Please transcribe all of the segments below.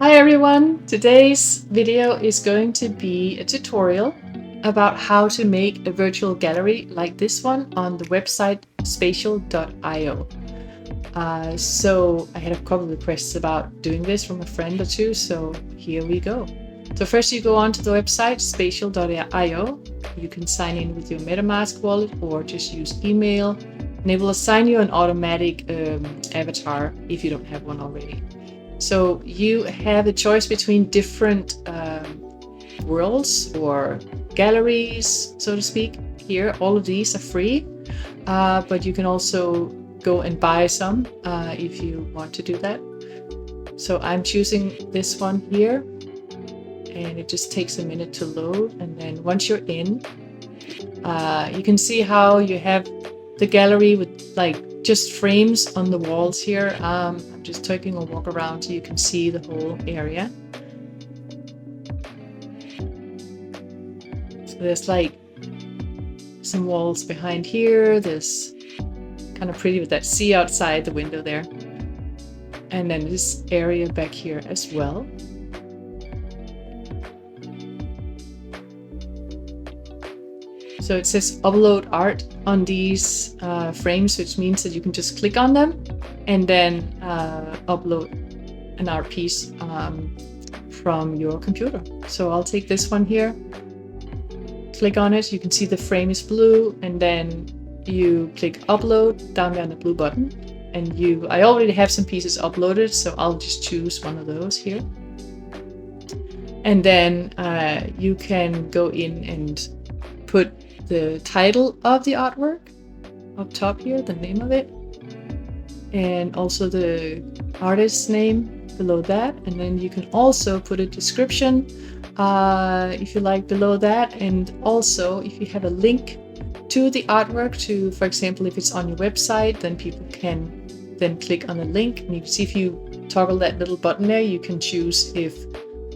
Hi everyone! Today's video is going to be a tutorial about how to make a virtual gallery like this one on the website spatial.io. So I had a couple of requests about doing this from a friend or two, so here we go. So first you go onto the website spatial.io. You can sign in with your MetaMask wallet or just use email, and it will assign you an automatic avatar if you don't have one already. So you have a choice between different worlds or galleries, so to speak. Here, all of these are free, but you can also go and buy some if you want to do that. So I'm choosing this one here, and it just takes a minute to load. And then once you're in, you can see how you have the gallery with just frames on the walls here. I'm just taking a walk around so you can see the whole area. So there's some walls behind here. There's kind of pretty with that sea outside the window there. And then this area back here as well. So it says upload art on these frames, which means that you can just click on them and then upload an art piece from your computer. So I'll take this one here, click on it. You can see the frame is blue, and then you click upload down there on the blue button. And I already have some pieces uploaded, so I'll just choose one of those here. And then you can go in and put the title of the artwork up top here, the name of it, and also the artist's name below that. And then you can also put a description if you like below that, and also if you have a link to the artwork, to, for example, if it's on your website, then people can then click on the link, and you can see if you toggle that little button there, you can choose if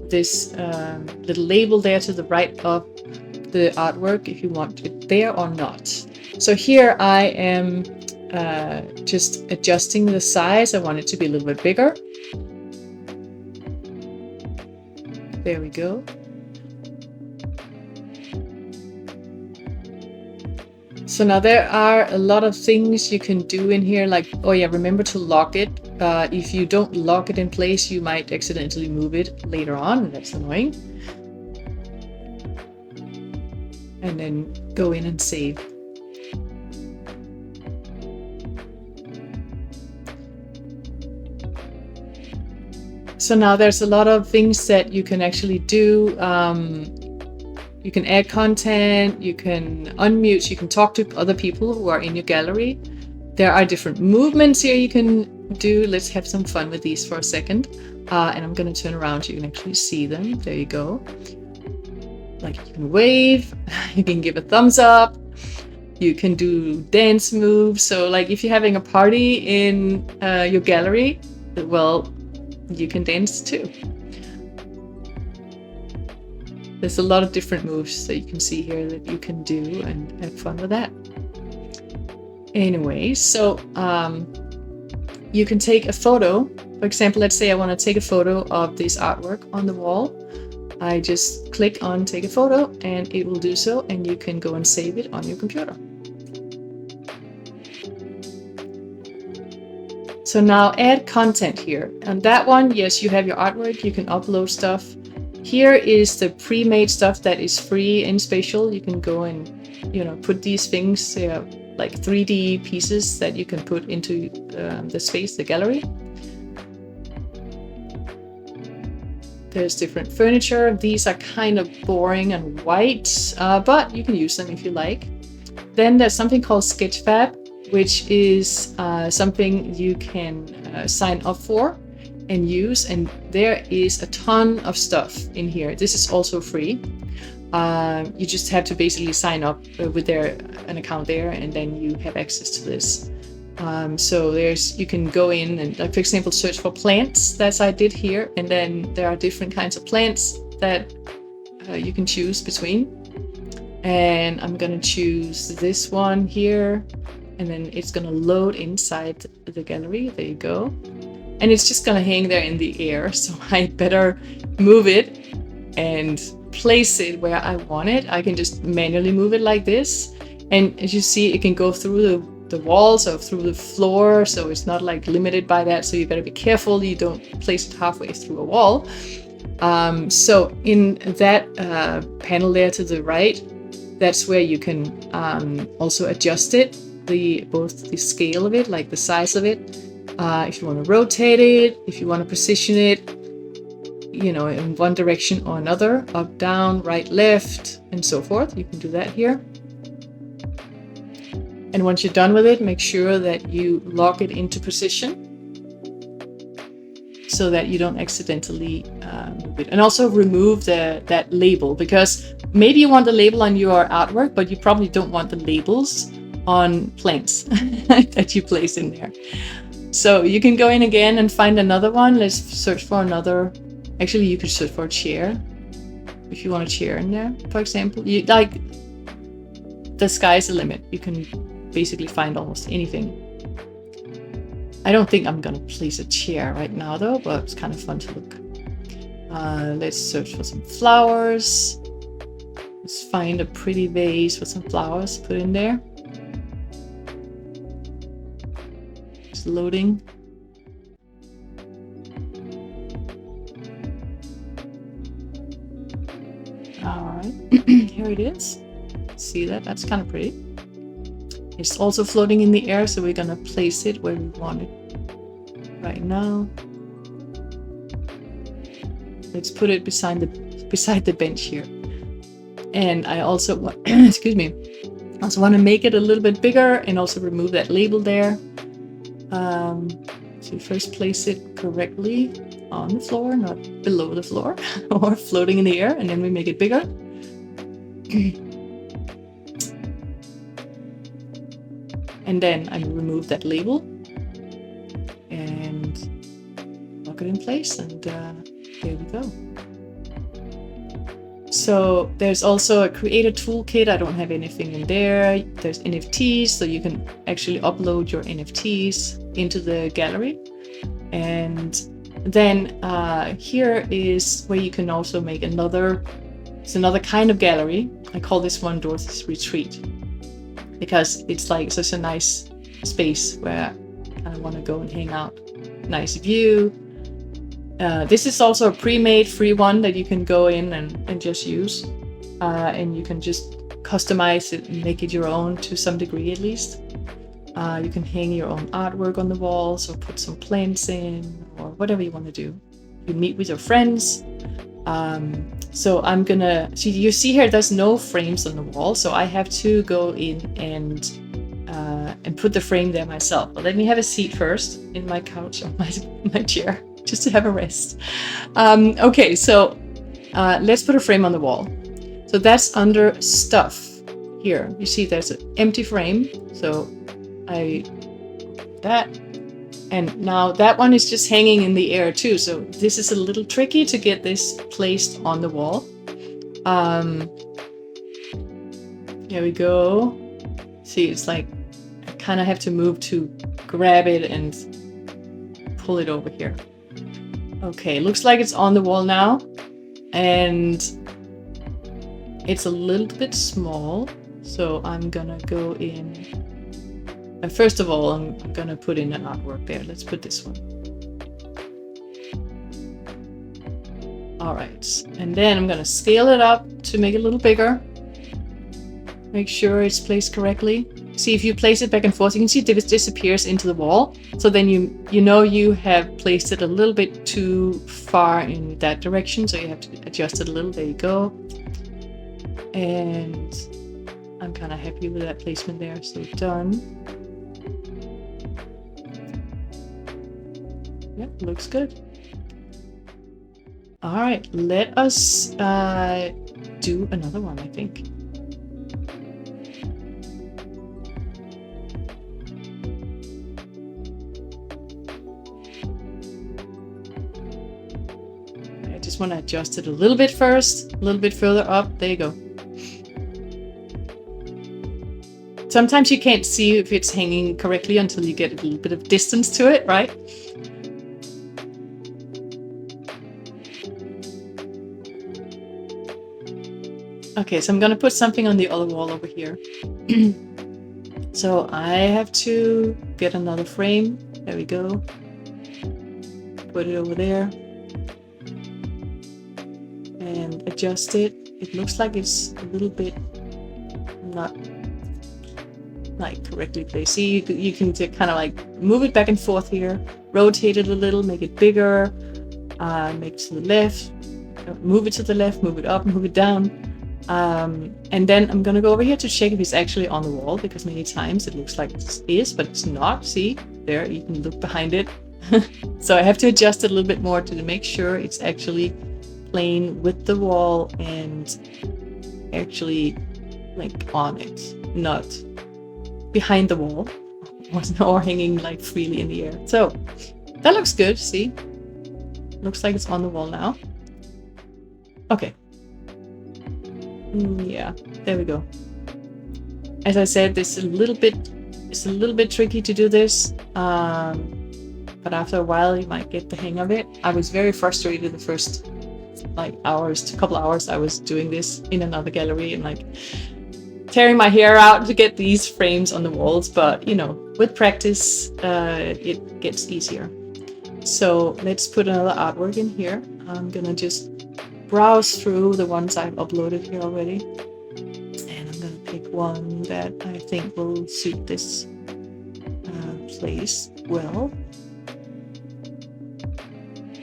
this little label there to the right of the artwork, if you want it there or not. So here I am just adjusting the size. I want it to be a little bit bigger. There we go. So now there are a lot of things you can do in here, like, oh yeah, remember to lock it. If you don't lock it in place, you might accidentally move it later on. That's annoying. And then go in and save. So now there's a lot of things that you can actually do. You can add content, you can unmute, you can talk to other people who are in your gallery. There are different movements here you can do. Let's have some fun with these for a second. And I'm going to turn around so you can actually see them. There you go. Like, you can wave, you can give a thumbs up, you can do dance moves. So like if you're having a party in your gallery, well, you can dance too. There's a lot of different moves that you can see here that you can do and have fun with that. Anyway, so you can take a photo. For example, let's say I want to take a photo of this artwork on the wall. I just click on take a photo and it will do so, and you can go and save it on your computer. So now add content here. And that one, yes, you have your artwork, you can upload stuff. Here is the pre-made stuff that is free in Spatial. You can go and, put these things, like 3D pieces that you can put into the space, the gallery. There's different furniture. These are kind of boring and white, but you can use them if you like. Then there's something called Sketchfab, which is something you can sign up for and use. And there is a ton of stuff in here. This is also free. You just have to basically sign up with an account there, and then you have access to this. So you can go in and, like, for example, search for plants. That's what I did here. And then there are different kinds of plants that you can choose between. And I'm going to choose this one here. And then it's going to load inside the gallery. There you go. and it's just gonna hang there in the air. So I better move it and place it where I want it. I can just manually move it like this. And as you see, it can go through the walls or through the floor. So it's not like limited by that. So you better be careful you don't place it halfway through a wall. So in that panel there to the right, that's where you can also adjust it, both the scale of it, like the size of it. If you want to rotate it, if you want to position it, you know, in one direction or another, up, down, right, left, and so forth. You can do that here. And once you're done with it, make sure that you lock it into position so that you don't accidentally move it. And also remove that label, because maybe you want the label on your artwork, but you probably don't want the labels on plants that you place in there. So you can go in again and find another one. Let's search for another. Actually, you could search for a chair. If you want a chair in there, for example, like the sky's the limit. You can basically find almost anything. I don't think I'm gonna place a chair right now though, but it's kind of fun to look. Let's search for some flowers. Let's find a pretty vase with some flowers, put in there. It's loading. All right, here it is. See that? That's kind of pretty. It's also floating in the air, so we're gonna place it where we want it right now. Let's put it beside the bench here. And I also want, excuse me, also want to make it a little bit bigger and also remove that label there. So first place it correctly on the floor, not below the floor or floating in the air, and then we make it bigger. And then I remove that label and lock it in place, and there we go. So there's also a creator toolkit. I don't have anything in there. There's NFTs, so you can actually upload your NFTs into the gallery. And then here is where you can also make another kind of gallery. I call this one Dorothy's Retreat, because it's like such a nice space where I want to go and hang out. Nice view. This is also a pre-made free one that you can go in and just use. And you can just customize it and make it your own to some degree at least. You can hang your own artwork on the walls or put some plants in or whatever you want to do. You meet with your friends. So I'm gonna, you see here there's no frames on the wall, so I have to go in and put the frame there myself. But let me have a seat first in my couch or my chair, just to have a rest. Okay, so let's put a frame on the wall. So that's under stuff here. You see there's an empty frame, so that. And now that one is just hanging in the air too. So this is a little tricky to get this placed on the wall. Here we go. See, it's like I kind of have to move to grab it and pull it over here. Okay, looks like it's on the wall now. And it's a little bit small. So I'm gonna go in. First of all, I'm going to put in an artwork there. Let's put this one. All right. And then I'm going to scale it up to make it a little bigger. Make sure it's placed correctly. See, if you place it back and forth, you can see it disappears into the wall. So then you know you have placed it a little bit too far in that direction. So you have to adjust it a little. There you go. And I'm kind of happy with that placement there. So done. Yep, looks good. All right, let us do another one, I think. I just want to adjust it a little bit first, a little bit further up. There you go. Sometimes you can't see if it's hanging correctly until you get a little bit of distance to it, right? Okay, so I'm gonna put something on the other wall over here. So I have to get another frame. There we go. Put it over there. And adjust it. It looks like it's a little bit not like correctly placed. See, you can kind of like move it back and forth here, rotate it a little, make it bigger, make it to the left, move it to the left, move it up, move it down. And then I'm gonna go over here to check if it's actually on the wall, because many times it looks like it is, but it's not. See, there, you can look behind it. So I have to adjust it a little bit more to make sure it's actually playing with the wall and actually like on it, not behind the wall or hanging like freely in the air. So that looks good. See, looks like it's on the wall now. Okay. Yeah, there we go. As I said, it's a little bit tricky to do this, but after a while you might get the hang of it. I was very frustrated the first like couple hours I was doing this in another gallery and like tearing my hair out to get these frames on the walls, but you know, with practice it gets easier. So let's put another artwork in here. I'm gonna just browse through the ones I've uploaded here already, and I'm gonna pick one that I think will suit this place well.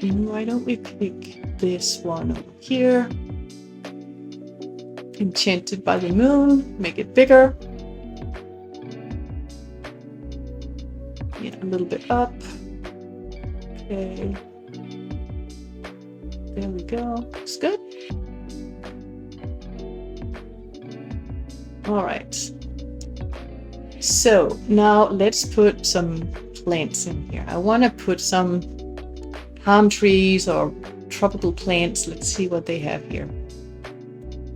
Why don't we pick this one over here? Enchanted by the Moon. Make it bigger. Yeah, a little bit up. Okay. There we go. Looks good. All right. So now let's put some plants in here. I want to put some palm trees or tropical plants. Let's see what they have here.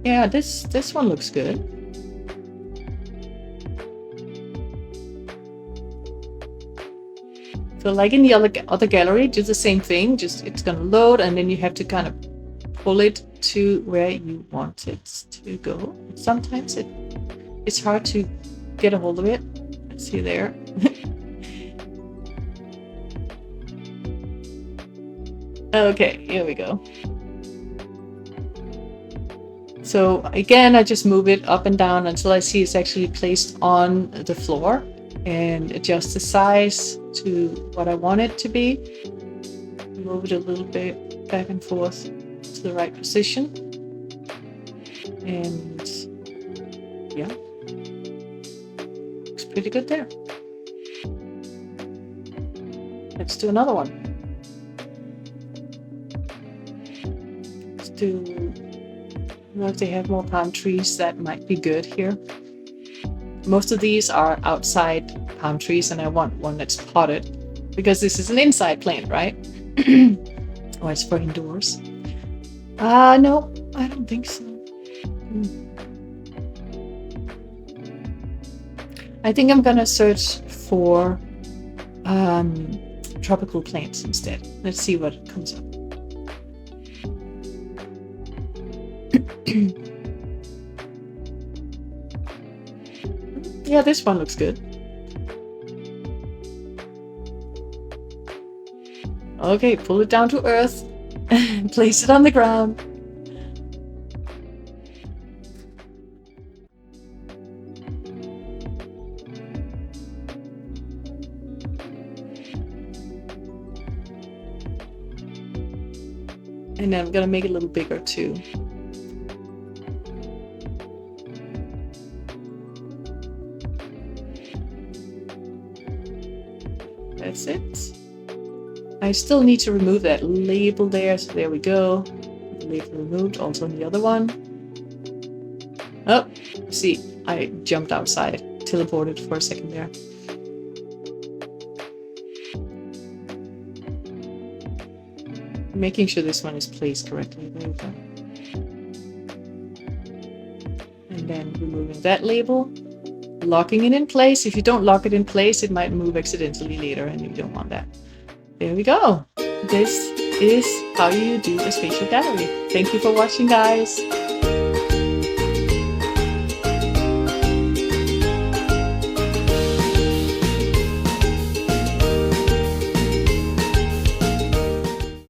Yeah, this one looks good. So like in the other gallery, do the same thing. Just it's gonna load, and then you have to kind of pull it to where you want it to go. Sometimes it's hard to get a hold of it. Let's see there. Okay, here we go. So again, I just move it up and down until I see it's actually placed on the floor, and adjust the size to what I want it to be. Move it a little bit back and forth to the right position. And yeah, looks pretty good there. Let's do another one. Let's do, I don't know if they have more palm trees, that might be good here. Most of these are outside palm trees, and I want one that's potted because this is an inside plant, right? Or it's for indoors. No, I don't think so. I think I'm gonna search for tropical plants instead. Let's see what comes up. Yeah, this one looks good. Okay, pull it down to earth and place it on the ground. And then I'm gonna make it a little bigger too. That's it. I still need to remove that label there, so there we go. The label removed, also on the other one. Oh, see, I jumped outside, teleported for a second there. Making sure this one is placed correctly. There we go. And then removing that label, locking it in place. If you don't lock it in place, it might move accidentally later, and you don't want that. There we go. This is how you do a spatial gallery. Thank you for watching, guys.